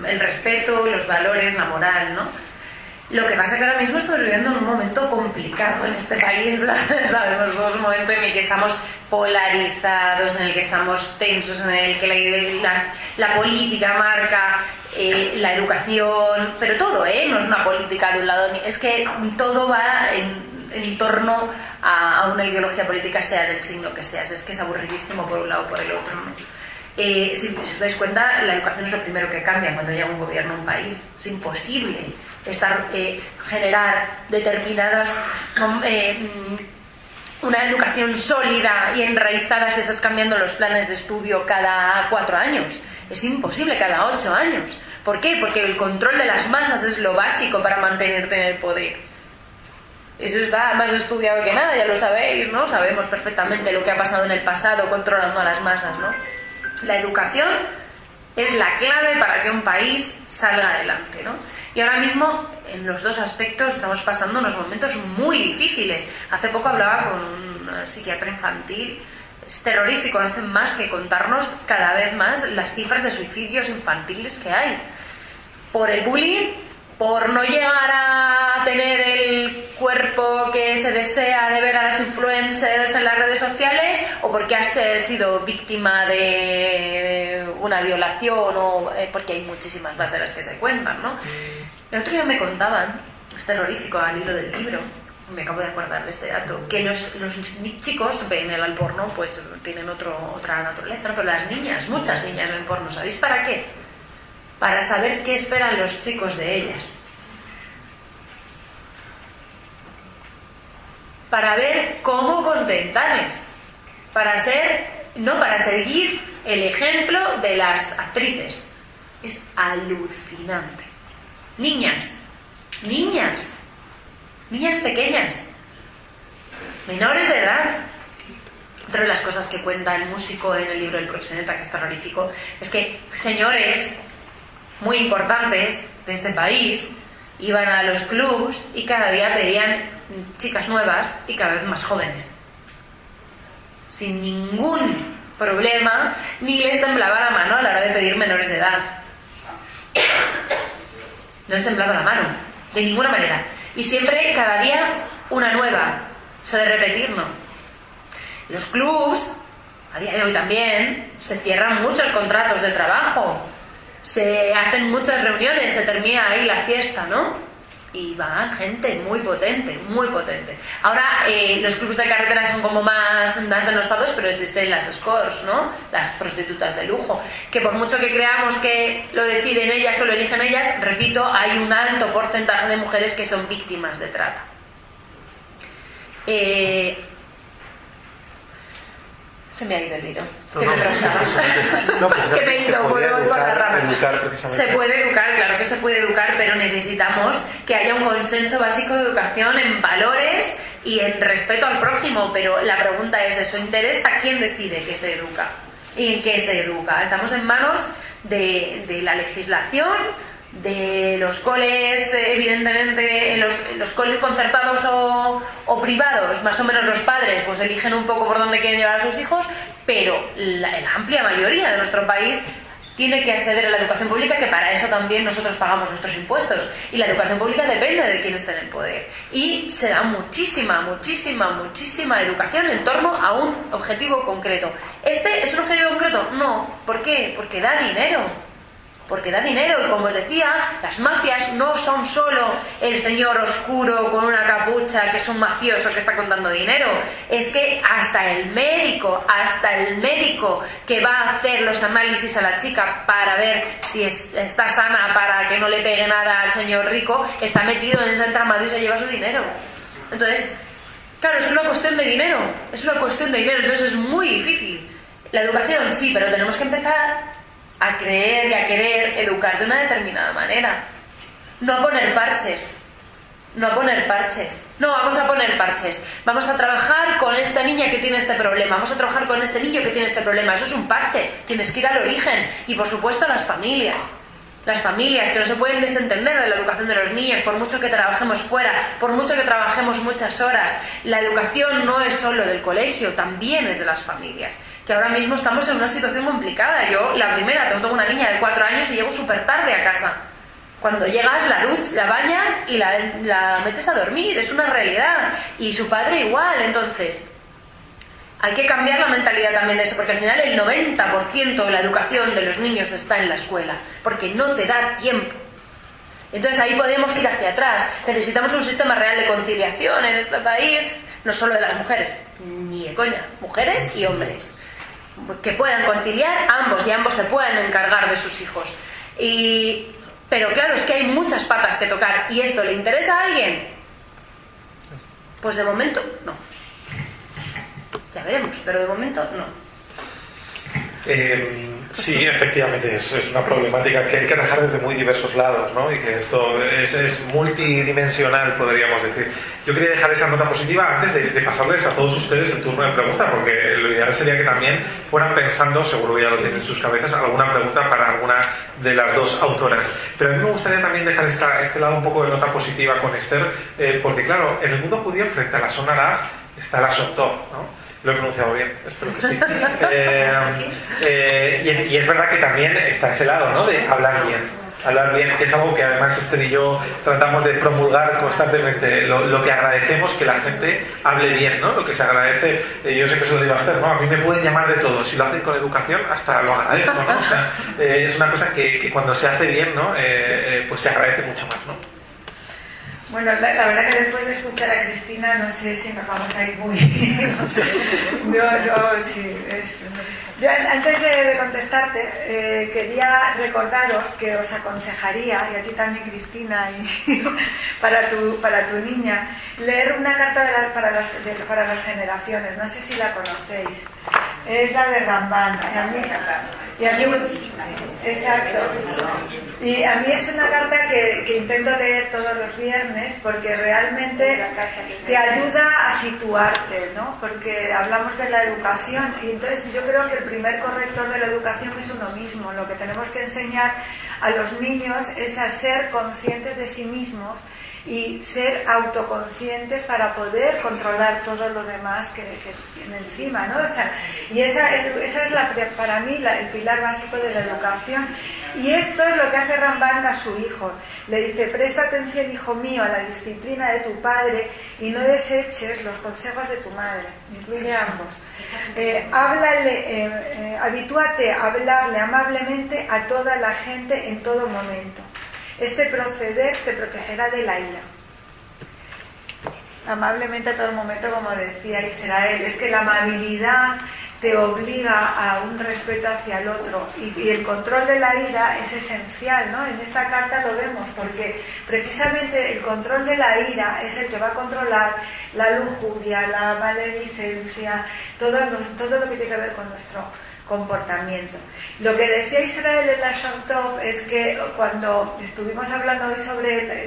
el respeto, los valores, la moral, ¿no? Lo que pasa es que ahora mismo estamos viviendo en un momento complicado en este país, sabemos, un momento en el que estamos polarizados, en el que estamos tensos, en el que la política marca la educación, pero todo, no es una política de un lado, es que todo va en torno a una ideología política, sea del signo que sea. Es que es aburridísimo por un lado o por el otro, ¿no? Si os dais cuenta, la educación es lo primero que cambia cuando llega un gobierno a un país. Es imposible generar determinadas una educación sólida y enraizada si estás cambiando los planes de estudio cada 4 años. Es imposible cada 8 años. ¿Por qué? Porque el control de las masas es lo básico para mantenerte en el poder. Eso está más estudiado que nada, ya lo sabéis, ¿no? Sabemos perfectamente lo que ha pasado en el pasado controlando a las masas, ¿no? La educación es la clave para que un país salga adelante, ¿no? Y ahora mismo, en los dos aspectos, estamos pasando unos momentos muy difíciles. Hace poco hablaba con un psiquiatra infantil. Es terrorífico, no hacen más que contarnos cada vez más las cifras de suicidios infantiles que hay. Por el bullying, por no llegar a tener el cuerpo que se desea de ver a las influencers en las redes sociales, o porque has sido víctima de una violación, o porque hay muchísimas más de las que se cuentan, ¿no? El otro día me contaban, es terrorífico al hilo del libro, me acabo de acordar de este dato, que los chicos ven el porno, pues tienen otra naturaleza, ¿no? Pero las niñas, muchas niñas ven porno. ¿Sabéis para qué? Para saber qué esperan los chicos de ellas. Para ver cómo contentarles. Para seguir el ejemplo de las actrices. Es alucinante. Niñas pequeñas, menores de edad. Otra de las cosas que cuenta el músico en el libro El Proxeneta, que es terrorífico, es que señores muy importantes de este país iban a los clubs y cada día pedían chicas nuevas y cada vez más jóvenes, sin ningún problema, ni les temblaba la mano a la hora de pedir menores de edad. No les temblaba la mano, de ninguna manera. Y siempre, cada día, una nueva. Eso de repetir, no. Los clubs, a día de hoy también, se cierran muchos contratos de trabajo. Se hacen muchas reuniones, se termina ahí la fiesta, ¿no? y va gente muy potente, muy potente. Ahora los clubes de carretera son como más denostados, pero existen las escorts, ¿no? Las prostitutas de lujo, que por mucho que creamos que lo deciden ellas o lo eligen ellas, repito, hay un alto porcentaje de mujeres que son víctimas de trata. Se me ha ido el hilo. Que me rozaba. Que me he ido por la rama. Se puede educar, claro que se puede educar, pero necesitamos que haya un consenso básico de educación en valores y en respeto al prójimo. Pero la pregunta es, ¿eso interesa? ¿Quién decide que se educa? ¿Y en qué se educa? Estamos en manos de la legislación, de los coles, evidentemente en los coles concertados o privados, más o menos los padres pues eligen un poco por dónde quieren llevar a sus hijos, pero la amplia mayoría de nuestro país tiene que acceder a la educación pública, que para eso también nosotros pagamos nuestros impuestos, y la educación pública depende de quién esté en el poder, y se da muchísima educación en torno a un objetivo concreto. ¿Este es un objetivo concreto? No. ¿Por qué? Porque da dinero, y como os decía, las mafias no son solo el señor oscuro con una capucha que es un mafioso que está contando dinero, es que hasta el médico que va a hacer los análisis a la chica para ver si está sana, para que no le pegue nada al señor rico, está metido en ese entramado y se lleva su dinero. Entonces, claro, es una cuestión de dinero, entonces es muy difícil. La educación sí, pero tenemos que empezar a creer y a querer educar de una determinada manera. No a poner parches. No, vamos a poner parches. Vamos a trabajar con esta niña que tiene este problema. Vamos a trabajar con este niño que tiene este problema. Eso es un parche. Tienes que ir al origen. Y por supuesto las familias. Las familias que no se pueden desentender de la educación de los niños, por mucho que trabajemos fuera, por mucho que trabajemos muchas horas. La educación no es solo del colegio, también es de las familias. Que ahora mismo estamos en una situación complicada. Yo, la primera, tengo una niña de 4 años y llego súper tarde a casa. Cuando llegas, la bañas y la metes a dormir. Es una realidad. Y su padre igual. Entonces, hay que cambiar la mentalidad también de eso, porque al final el 90% de la educación de los niños está en la escuela, porque no te da tiempo. Entonces ahí podemos ir hacia atrás. Necesitamos un sistema real de conciliación en este país, no solo de las mujeres, ni de coña, mujeres y hombres, que puedan conciliar ambos y ambos se puedan encargar de sus hijos. Pero claro, es que hay muchas patas que tocar. ¿Y esto le interesa a alguien? Pues de momento no. Ya veremos, pero de momento no. Sí, efectivamente, es una problemática que hay que dejar desde muy diversos lados, ¿no? Y que esto es multidimensional, podríamos decir. Yo quería dejar esa nota positiva antes de pasarles a todos ustedes el turno de pregunta, porque lo ideal sería que también fueran pensando, seguro que ya lo tienen en sus cabezas, alguna pregunta para alguna de las dos autoras. Pero a mí me gustaría también dejar este lado un poco de nota positiva con Esther, porque claro, en el mundo judío frente a la Sonara está la Sotov, ¿no? Lo he pronunciado bien, espero que sí. Y es verdad que también está ese lado, ¿no? De hablar bien, que es algo que además Esther y yo tratamos de promulgar constantemente. Lo que agradecemos que la gente hable bien, ¿no? Lo que se agradece, yo sé que se lo digo a Esther, ¿no? A mí me pueden llamar de todo, si lo hacen con educación hasta lo agradezco, ¿no? O sea, es una cosa que cuando se hace bien, ¿no? Pues se agradece mucho más, ¿no? Bueno, la verdad que después de escuchar a Cristina no sé si nos vamos a ir muy... Yo antes de contestarte quería recordaros que os aconsejaría, y a ti también Cristina, y para tu niña, leer una carta para las generaciones. No sé si la conocéis. Es la de Ramban. Exacto. Y a mí es una carta que intento leer todos los viernes porque realmente te ayuda a situarte, ¿no? Porque hablamos de la educación y entonces yo creo que el primer corrector de la educación es uno mismo. Lo que tenemos que enseñar a los niños es a ser conscientes de sí mismos y ser autoconscientes para poder controlar todo lo demás que tiene encima, ¿no? O sea, y esa es para mí el pilar básico de la educación. Y esto es lo que hace Ramban a su hijo. Le dice: presta atención, hijo mío, a la disciplina de tu padre y no deseches los consejos de tu madre. Incluye ambos. Habitúate a hablarle amablemente a toda la gente en todo momento. Este proceder te protegerá de la ira. Amablemente a todo momento, como decía Israel, es que la amabilidad te obliga a un respeto hacia el otro, y el control de la ira es esencial, ¿no? En esta carta lo vemos, porque precisamente el control de la ira es el que va a controlar la lujuria, la maledicencia, todo lo que tiene que ver con nuestro comportamiento. Lo que decía Israel en la Shom Tov es que cuando estuvimos hablando hoy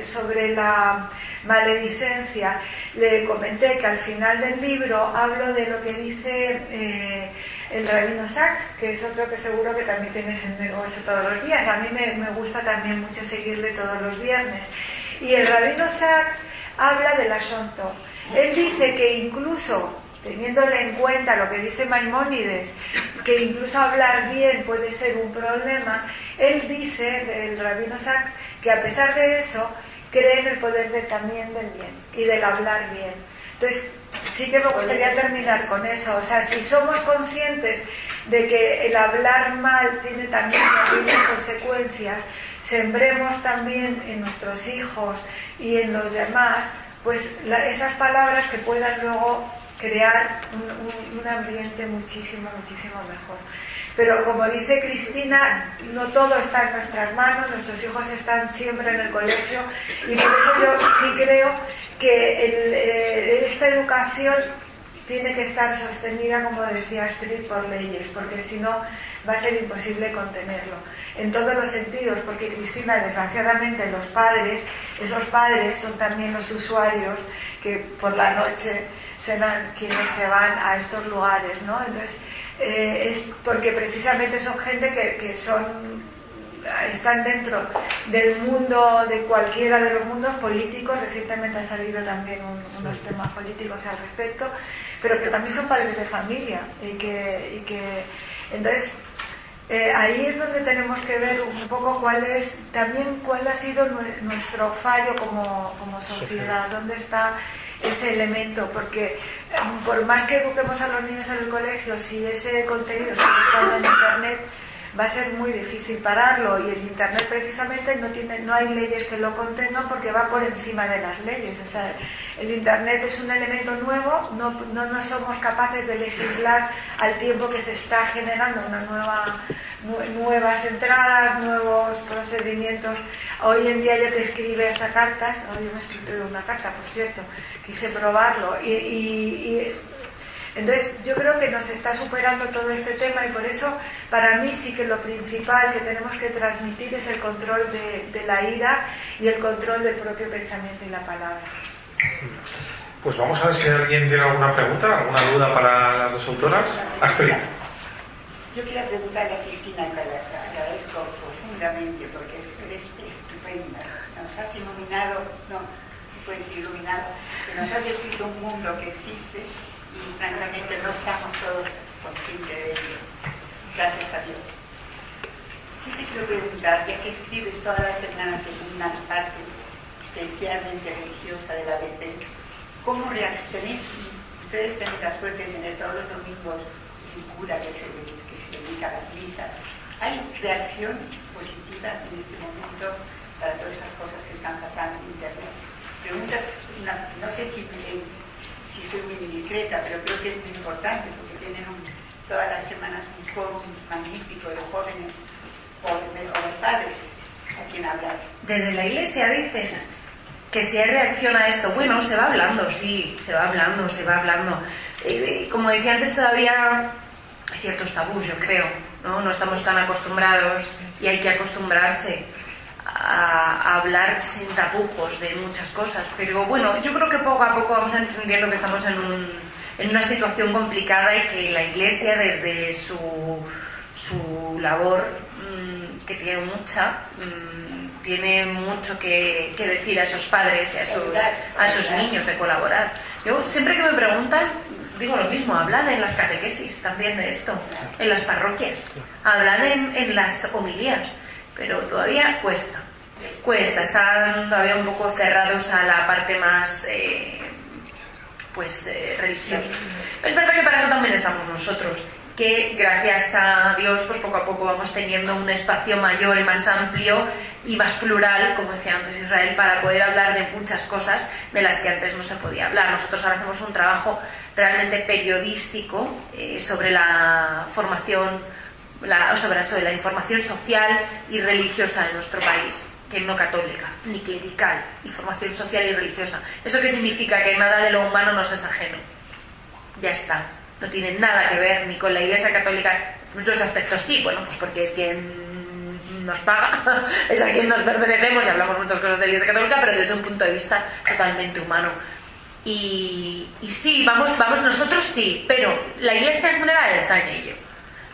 sobre la maledicencia, le comenté que al final del libro hablo de lo que dice el Rabino Sachs, que es otro que seguro que también tienes en negocio todos los días. A mí me gusta también mucho seguirle todos los viernes. Y el Rabino Sachs habla de la Shom Tov. Él dice que incluso, teniéndole en cuenta lo que dice Maimónides, que incluso hablar bien puede ser un problema, él dice, el Rabino Sachs, que a pesar de eso, cree en el poder también del bien y del hablar bien. Entonces, sí que me gustaría terminar con eso. O sea, si somos conscientes de que el hablar mal tiene también consecuencias, sembremos también en nuestros hijos y en los demás, pues esas palabras que puedan luego crear un ambiente muchísimo, muchísimo mejor. Pero como dice Cristina, no todo está en nuestras manos, nuestros hijos están siempre en el colegio, y por eso yo sí creo que esta educación tiene que estar sostenida, como decía Astrid, por leyes, porque si no va a ser imposible contenerlo, en todos los sentidos, porque Cristina, desgraciadamente los padres, esos padres son también los usuarios que por la noche serán quienes se van a estos lugares, ¿no? Entonces, es porque precisamente son gente que están dentro del mundo, de cualquiera de los mundos políticos. Recientemente han salido también unos temas políticos al respecto, pero que también son padres de familia y que entonces ahí es donde tenemos que ver un poco cuál ha sido nuestro fallo como sociedad, dónde está ese elemento, porque por más que eduquemos a los niños en el colegio, si ese contenido está estando en internet, va a ser muy difícil pararlo, y el internet precisamente no hay leyes que lo contengan, porque va por encima de las leyes. O sea, el internet es un elemento nuevo, no somos capaces de legislar al tiempo que se está generando nuevas entradas, nuevos procedimientos. Hoy en día ya te escribe hasta cartas. Hoy me he escrito una carta, por cierto, quise probarlo, y entonces yo creo que nos está superando todo este tema, y por eso para mí sí que lo principal que tenemos que transmitir es el control de la ira y el control del propio pensamiento y la palabra. Pues vamos a ver si alguien tiene alguna pregunta, alguna duda para las dos autoras. Astrid. Yo quería preguntarle a Cristina, que la agradezco profundamente, porque eres estupenda. Nos has iluminado, no puedes decir iluminado, que nos has descrito un mundo que existe, y francamente no estamos todos conscientes de ello. Gracias a Dios. Sí te quiero preguntar, ya que escribes todas las semanas en una parte especialmente religiosa de la BT, ¿cómo reaccionáis? Ustedes tienen la suerte de tener todos los domingos un cura que se dedica a las misas. ¿Hay reacción positiva en este momento para todas esas cosas que están pasando en Internet? Pregunta, no sé si soy muy indiscreta, pero creo que es muy importante, porque tienen todas las semanas un foro magnífico de jóvenes o de padres a quien hablar. Desde la Iglesia dices que si hay reacción a esto, bueno, se va hablando, sí, se va hablando. Como decía antes, todavía hay ciertos tabús, yo creo, ¿no? No estamos tan acostumbrados, y hay que acostumbrarse a hablar sin tapujos de muchas cosas, pero bueno, yo creo que poco a poco vamos entendiendo que estamos en una situación complicada, y que la Iglesia, desde su labor, que tiene mucha, tiene mucho que decir a esos padres y a esos niños, de colaborar. Yo siempre que me preguntan digo lo mismo, hablad en las catequesis también de esto, en las parroquias, hablad en las homilías, pero todavía cuesta, están todavía un poco cerrados a la parte más religiosa. Es verdad que para eso también estamos nosotros, que gracias a Dios pues poco a poco vamos teniendo un espacio mayor y más amplio y más plural, como decía antes Israel, para poder hablar de muchas cosas de las que antes no se podía hablar. Nosotros ahora hacemos un trabajo realmente periodístico sobre la formación, sobre la información social y religiosa en nuestro país, que no católica, ni clerical, información social y religiosa. ¿Eso qué significa? Que nada de lo humano nos es ajeno. Ya está. No tiene nada que ver ni con la Iglesia Católica. En muchos aspectos sí, bueno, pues porque es quien nos paga, es a quien nos pertenecemos y hablamos muchas cosas de la Iglesia Católica, pero desde un punto de vista totalmente humano. Y sí, vamos nosotros sí, pero la Iglesia en general está en ello.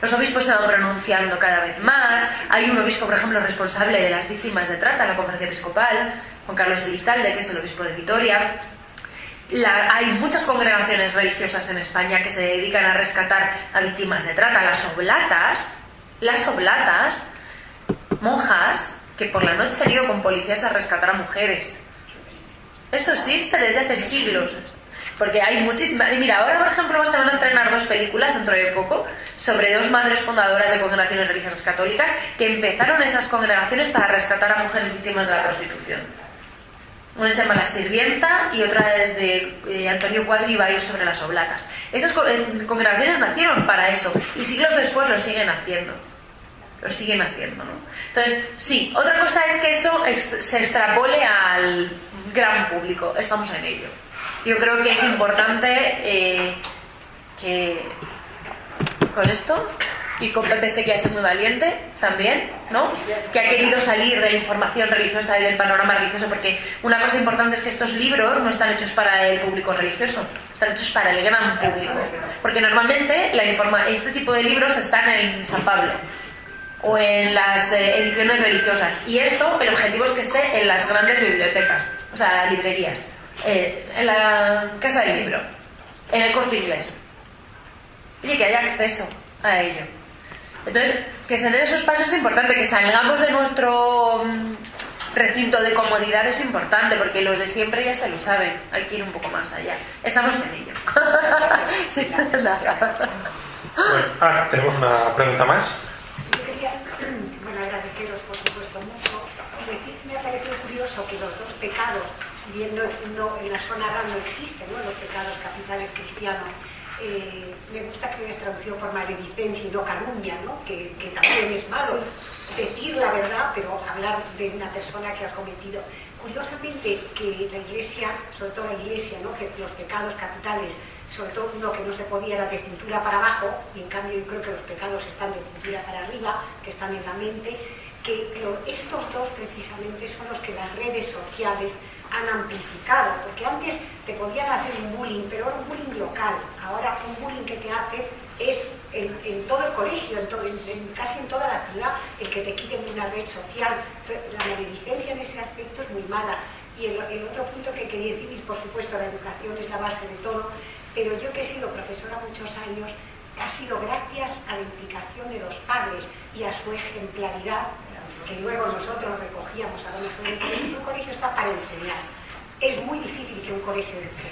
Los obispos se van pronunciando cada vez más. Hay un obispo, por ejemplo, responsable de las víctimas de trata en la Conferencia Episcopal, Juan Carlos Elizalde, que es el obispo de Vitoria. Hay muchas congregaciones religiosas en España que se dedican a rescatar a víctimas de trata. Las oblatas, monjas que por la noche han ido con policías a rescatar a mujeres. Eso existe desde hace siglos. Porque hay muchísimas... Mira, ahora por ejemplo se van a estrenar 2 películas dentro de poco sobre 2 madres fundadoras de congregaciones religiosas católicas que empezaron esas congregaciones para rescatar a mujeres víctimas de la prostitución. Una se llama La Sirvienta y otra es de Antonio Cuadri y va a ir sobre las oblatas. Esas congregaciones nacieron para eso y siglos después lo siguen haciendo. ¿No? Entonces, sí, otra cosa es que eso se extrapole al gran público. Estamos en ello. Yo creo que es importante que con esto y con PPC, que ha sido muy valiente también, ¿no? Que ha querido salir de la información religiosa y del panorama religioso, porque una cosa importante es que estos libros no están hechos para el público religioso, están hechos para el gran público, porque normalmente este tipo de libros están en San Pablo o en las ediciones religiosas, y esto, el objetivo es que esté en las grandes bibliotecas, o sea, librerías, en la Casa del Libro, en el Corte Inglés, y que haya acceso a ello. Entonces, que se den esos pasos es importante, que salgamos de nuestro recinto de comodidad es importante, porque los de siempre ya se lo saben, hay que ir un poco más allá. Estamos en ello. Sí, nada. Bueno, tenemos una pregunta más. Yo quería, agradeceros por supuesto mucho, y decir que me ha parecido curioso que los 2 pecados, si bien en la zona RAM no existen, ¿no?, los pecados capitales cristianos, me gusta que hayas traducido por maledicencia y no calumnia, ¿no?, que también es malo decir la verdad, pero hablar de una persona que ha cometido. Curiosamente, que la Iglesia, sobre todo la Iglesia, ¿no?, que los pecados capitales, sobre todo uno que no se podía era de cintura para abajo, y en cambio yo creo que los pecados están de cintura para arriba, que están en la mente, que estos 2 precisamente son los que las redes sociales han amplificado, porque antes te podían hacer un bullying, pero era un bullying local. Ahora un bullying que te hace es en todo el colegio, casi en toda la ciudad, el que te quiten de una red social. Entonces, la maledicencia en ese aspecto es muy mala. Y el otro punto que quería decir, y por supuesto la educación es la base de todo, pero yo que he sido profesora muchos años, ha sido gracias a la implicación de los padres y a su ejemplaridad, que luego nosotros recogíamos a lo mejor en el colegio. Un colegio está para enseñar. Es muy difícil que un colegio eduque.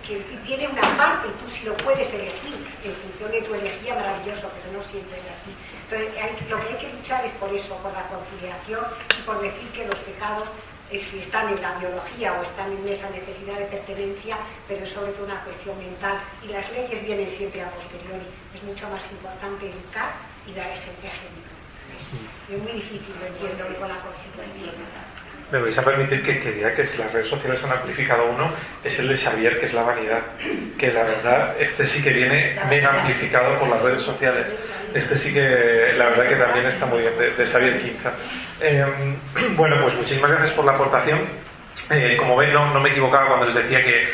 Que tiene una parte, tú si lo puedes elegir en función de tu energía, maravilloso, pero no siempre es así. Entonces, lo que hay que luchar es por eso, por la conciliación y por decir que los pecados, si están en la biología o están en esa necesidad de pertenencia, pero es sobre todo una cuestión mental, y las leyes vienen siempre a posteriori. Es mucho más importante educar y dar ejemplo a gente. Es muy difícil, lo entiendo, y con la conciencia. Me vais a permitir que diga que si las redes sociales han amplificado uno, es el de Xavier, que es la vanidad. Que la verdad, este sí que viene mega amplificado por las redes sociales. Este sí que, la verdad que también está muy bien, de Xavier Quinza. Bueno, pues muchísimas gracias por la aportación. Como ven, no me equivocaba cuando les decía que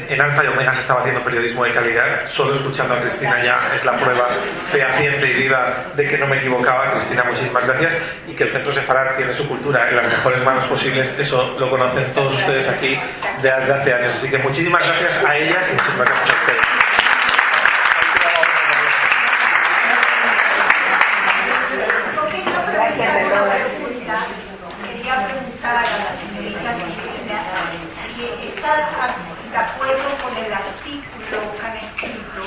en Alfa y Omega se estaba haciendo periodismo de calidad. Solo escuchando a Cristina ya es la prueba fehaciente y viva de que no me equivocaba. Cristina, muchísimas gracias. Y que el Centro Sefarad tiene su cultura en las mejores manos posibles. Eso lo conocen todos ustedes aquí desde hace años. Así que muchísimas gracias a ellas y muchísimas gracias a ustedes. Gracias a todos. Quería preguntar a la señorita Cristina si está de acuerdo con el artículo que han escrito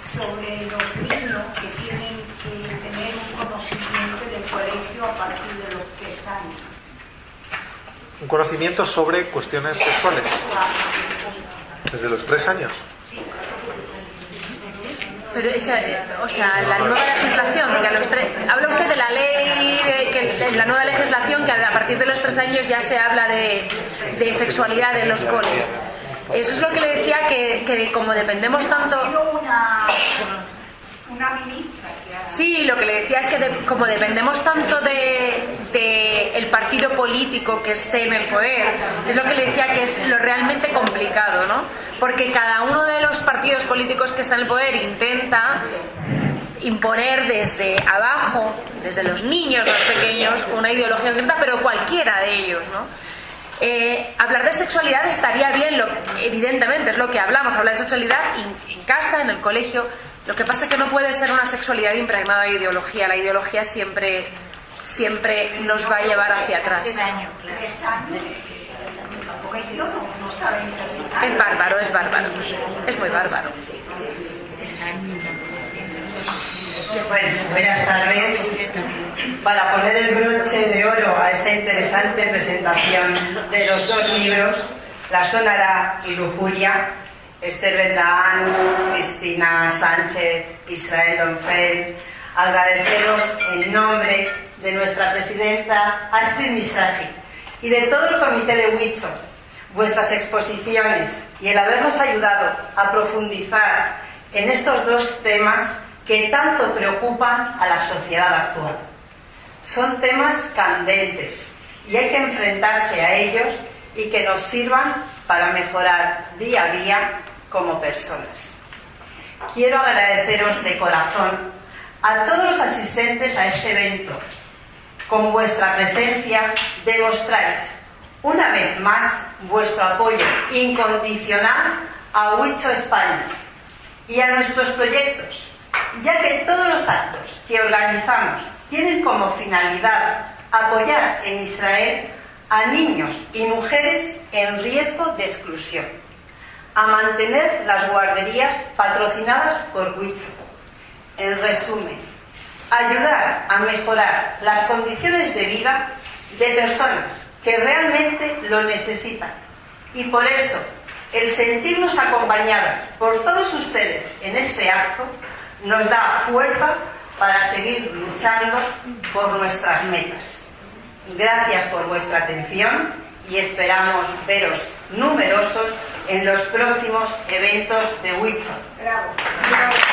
sobre los niños años. Un conocimiento sobre cuestiones sexuales. Desde los 3 años. Pero esa, o sea, la nueva legislación, que a los 3... Habla usted de la ley, que la nueva legislación, que a partir de los 3 años ya se habla de sexualidad en los coles. Eso es lo que le decía, que como dependemos tanto... Ha sido una ministra. Sí, lo que le decía es que como dependemos tanto de el partido político que esté en el poder, es lo que le decía que es lo realmente complicado, ¿no? Porque cada uno de los partidos políticos que está en el poder intenta imponer desde abajo, desde los niños más pequeños, una ideología concreta, pero cualquiera de ellos, ¿no? Hablar de sexualidad estaría bien, evidentemente es lo que hablamos, hablar de sexualidad en casa, en el colegio. Lo que pasa es que no puede ser una sexualidad impregnada de ideología. La ideología siempre nos va a llevar hacia atrás. Es bárbaro, es muy bárbaro. Bueno, buenas tardes. Para poner el broche de oro a esta interesante presentación de los 2 libros, La Sonara y Lujuria, Esther Bendahán, Cristina Sánchez, Israel Donfel, agradeceros en nombre de nuestra presidenta Astrid Mizrahi y de todo el comité de Huitzok vuestras exposiciones y el habernos ayudado a profundizar en estos 2 temas que tanto preocupan a la sociedad actual. Son temas candentes y hay que enfrentarse a ellos y que nos sirvan para mejorar día a día como personas. Quiero agradeceros de corazón a todos los asistentes a este evento. Con vuestra presencia demostráis una vez más vuestro apoyo incondicional a Huitzok España y a nuestros proyectos, ya que todos los actos que organizamos tienen como finalidad apoyar en Israel a niños y mujeres en riesgo de exclusión, a mantener las guarderías patrocinadas por Huitzok. En resumen, ayudar a mejorar las condiciones de vida de personas que realmente lo necesitan. Y por eso, el sentirnos acompañados por todos ustedes en este acto nos da fuerza para seguir luchando por nuestras metas. Gracias por vuestra atención y esperamos veros numerosos en los próximos eventos de Huitzok. Bravo. Gracias.